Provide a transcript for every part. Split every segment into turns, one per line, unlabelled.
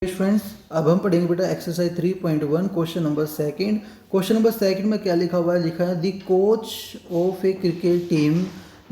Friends, अब हम पढ़ेंगे बेटा exercise 3.1 question number second. Question number second में क्या लिखा हुआ है? लिखा है the coach of a cricket team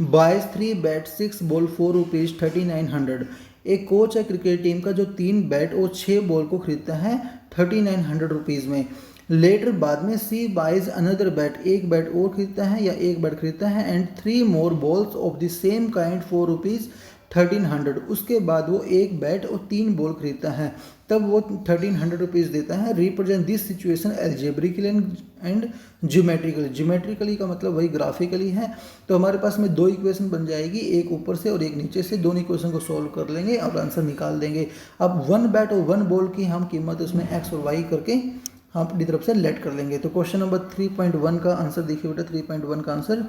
buys 3 bat 6 ball 4 rupees 3900। एक कोच है क्रिकेट टीम का जो 3 बैट और 6 बॉल को खरीदता है 3900 रुपीज़ में। लेटर बाद में सी बाइज अनदर बैट, एक बैट और खरीदता है या एक बैट खरीदता है and 3 more balls of the same kind 4 rupees 1300। उसके बाद वो एक बैट और 3 बॉल खरीदता है, तब वो 1300 रुपीज़ देता है। Represent this situation algebraically and geometrically. Geometrically का मतलब वही ग्राफिकली है। तो हमारे पास में दो इक्वेशन बन जाएगी, एक ऊपर से और एक नीचे से। दोनों इक्वेशन को सॉल्व कर लेंगे और आंसर निकाल देंगे। अब 1 बैट और 1 बॉल की हम कीमत उसमें एक्स और वाई करके हम अपनी तरफ से लेट कर लेंगे। तो क्वेश्चन नंबर 3.1 का आंसर देखिए बेटा। 3.1 का आंसर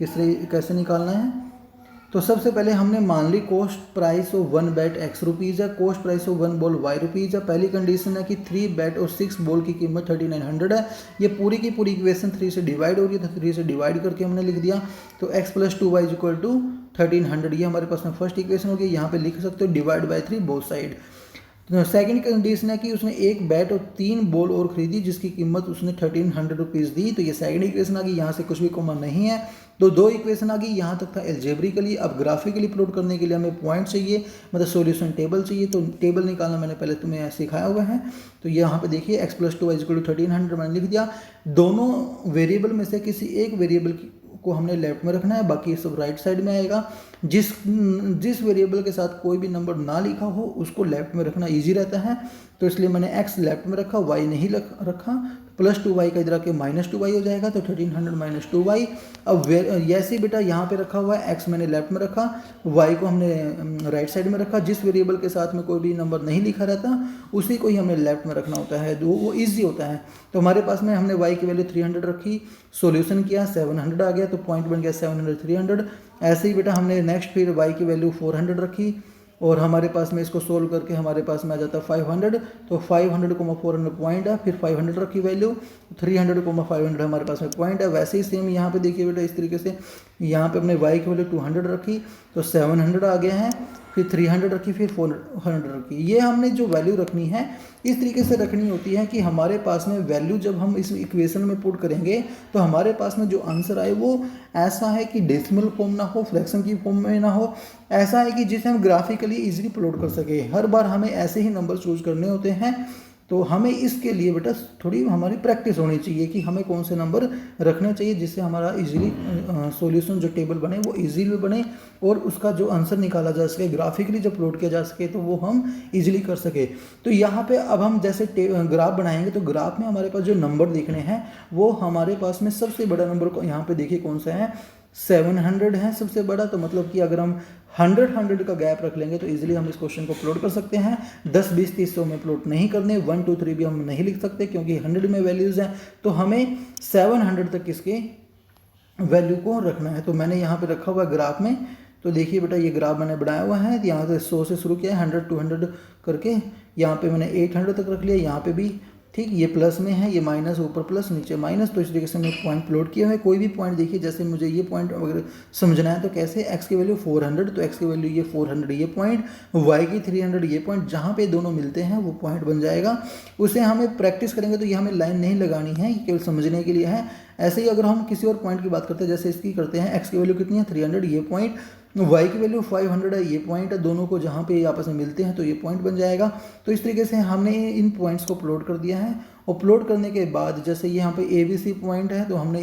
कैसे निकालना है? तो सबसे पहले हमने मान ली cost price of 1 bat X rupees है, cost price of 1 ball Y rupees है। पहली कंडीशन है कि 3 बैट और 6 बॉल की कीमत 3900 है। ये पूरी की पूरी इक्वेशन 3 से डिवाइड हो रही है, तो 3 से डिवाइड करके हमने लिख दिया। तो x + 2y = 1300, ये हमारे पास में फर्स्ट इक्वेशन होगी। यहाँ पे लिख सकते हो divide by 3 both side. Second condition है कि उसने एक बैट और 3 बॉल और खरीदी जिसकी कीमत उसने 1300 रुपीज़ दी। तो ये सेकंड इक्वेशन आ गई, यहाँ से कुछ भी कॉमन नहीं है। तो दो इक्वेशन आ गई, यहाँ तक था एल्जेब्रिकली। अब ग्राफिकली प्लॉट करने के लिए हमें पॉइंट चाहिए, मतलब सॉल्यूशन टेबल चाहिए। तो टेबल निकालना मैंने पहले तुम्हें सिखाया हुआ है। तो यहाँ पे देखिए x + 2y = 1300 मैंने लिख दिया। दोनों वेरिएबल में से किसी एक वेरिएबल को हमने लेफ्ट में रखना है, बाकी सब राइट साइड में आएगा। जिस वेरिएबल के साथ कोई भी नंबर ना लिखा हो उसको लेफ्ट में रखना इजी रहता है। तो इसलिए मैंने x लेफ्ट में रखा, y नहीं रखा। +2y का इधर आके -2y हो जाएगा, तो 1300 - 2y। अब ऐसे बेटा यहाँ पे रखा हुआ है, x मैंने लेफ्ट में रखा, y को हमने राइट साइड में रखा। जिस वेरिएबल के साथ में कोई भी नंबर नहीं लिखा रहता उसी को ही हमें लेफ्ट में रखना होता है, तो वो ईजी होता है। तो हमारे पास में हमने y की वैल्यू 300 रखी, सोल्यूशन किया 700 आ गया, तो पॉइंट बन गया 700 300। ऐसे ही बेटा हमने नेक्स्ट फिर y की वैल्यू 400 रखी और हमारे पास में इसको सोल्व करके हमारे पास में आ जाता है 500। तो 500 400 पॉइंट है, फिर 500 रखी वैल्यू, 300 500 हमारे पास में पॉइंट है। वैसे ही सेम यहाँ पे देखिए बेटा, इस तरीके से यहाँ पे हमने y की वैल्यू 200 रखी तो 700 आ गया है, फिर 300 रखी, फिर 400 रखी। ये हमने जो वैल्यू रखनी है इस तरीके से रखनी होती है कि हमारे पास में वैल्यू जब हम इस इक्वेशन में पुट करेंगे तो हमारे पास में जो आंसर आए वो ऐसा है कि डेसिमल फॉर्म ना हो, फ्रैक्शन की फॉर्म में ना हो, ऐसा है कि जिसे हम ग्राफिकली इजीली प्लॉट कर सके। हर बार हमें ऐसे ही नंबर चूज करने होते हैं। तो हमें इसके लिए बेटा थोड़ी हमारी प्रैक्टिस होनी चाहिए कि हमें कौन से नंबर रखने चाहिए जिससे हमारा इजीली सॉल्यूशन जो टेबल बने वो इजीली बने और उसका जो आंसर निकाला जा सके, ग्राफिकली जब प्लॉट किया जा सके तो वो हम इजीली कर सके। तो यहाँ पे अब हम जैसे ग्राफ बनाएंगे तो ग्राफ में हमारे पास जो नंबर दिखने हैं वो हमारे पास में सबसे बड़ा नंबर को यहाँ पे देखिए कौन सा है, 700 है सबसे बड़ा। तो मतलब कि अगर हम 100 का गैप रख लेंगे तो इजीली हम इस क्वेश्चन को प्लॉट कर सकते हैं। 10 20 30 100 में प्लॉट नहीं करने, 1 2 3 भी हम नहीं लिख सकते क्योंकि 100 में वैल्यूज़ हैं। तो हमें 700 तक इसके वैल्यू को रखना है। तो मैंने यहाँ पे रखा हुआ है ग्राफ में। तो देखिए बेटा ये ग्राफ मैंने बनाया हुआ है, यहाँ से 100 से शुरू किया है, 100 200 करके यहाँ पे मैंने 800 तक रख लिया। यहाँ पे भी ठीक, ये प्लस में है, ये माइनस, ऊपर प्लस नीचे माइनस। तो इस तरीके से मैं पॉइंट प्लॉट किया है। कोई भी पॉइंट देखिए, जैसे मुझे ये पॉइंट अगर समझना है तो कैसे, x की वैल्यू 400 तो x की वैल्यू ये 400 ये पॉइंट, y की 300 ये पॉइंट, जहाँ पे दोनों मिलते हैं वो पॉइंट बन जाएगा। उसे हमें प्रैक्टिस करेंगे तो ये हमें लाइन नहीं लगानी है, ये केवल समझने के लिए है। ऐसे ही अगर हम किसी और पॉइंट की बात करते हैं, जैसे इसकी करते हैं, x की वैल्यू कितनी है 300 ये पॉइंट, y की वैल्यू 500 है ये पॉइंट है, दोनों को जहाँ पे आपस में मिलते हैं तो ये पॉइंट बन जाएगा। तो इस तरीके से हमने इन पॉइंट्स को प्लॉट कर दिया है। और प्लॉट करने के बाद जैसे यहाँ पे ABC पॉइंट है तो हमने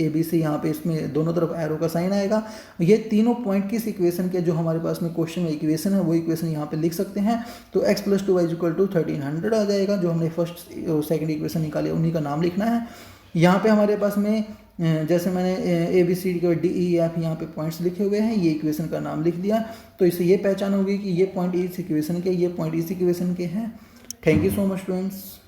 ABC यहाँ पे इसमें दोनों तरफ एरो का साइन आएगा। ये तीनों पॉइंट किस इक्वेशन के जो हमारे पास में क्वेश्चन में इक्वेशन है वो इक्वेशन यहाँ पे लिख सकते हैं। तो x + 2y = 1300 आ जाएगा। जो हमने फर्स्ट और सेकेंड इक्वेशन निकाले उन्हीं का नाम लिखना है। यहाँ पे हमारे पास में जैसे मैंने ABCD के DEF यहाँ पे पॉइंट्स लिखे हुए हैं, ये इक्वेशन का नाम लिख दिया। तो इससे ये पहचान होगी कि ये पॉइंट इस इक्वेशन के, ये पॉइंट इस इक्वेशन के हैं। Thank you so much students.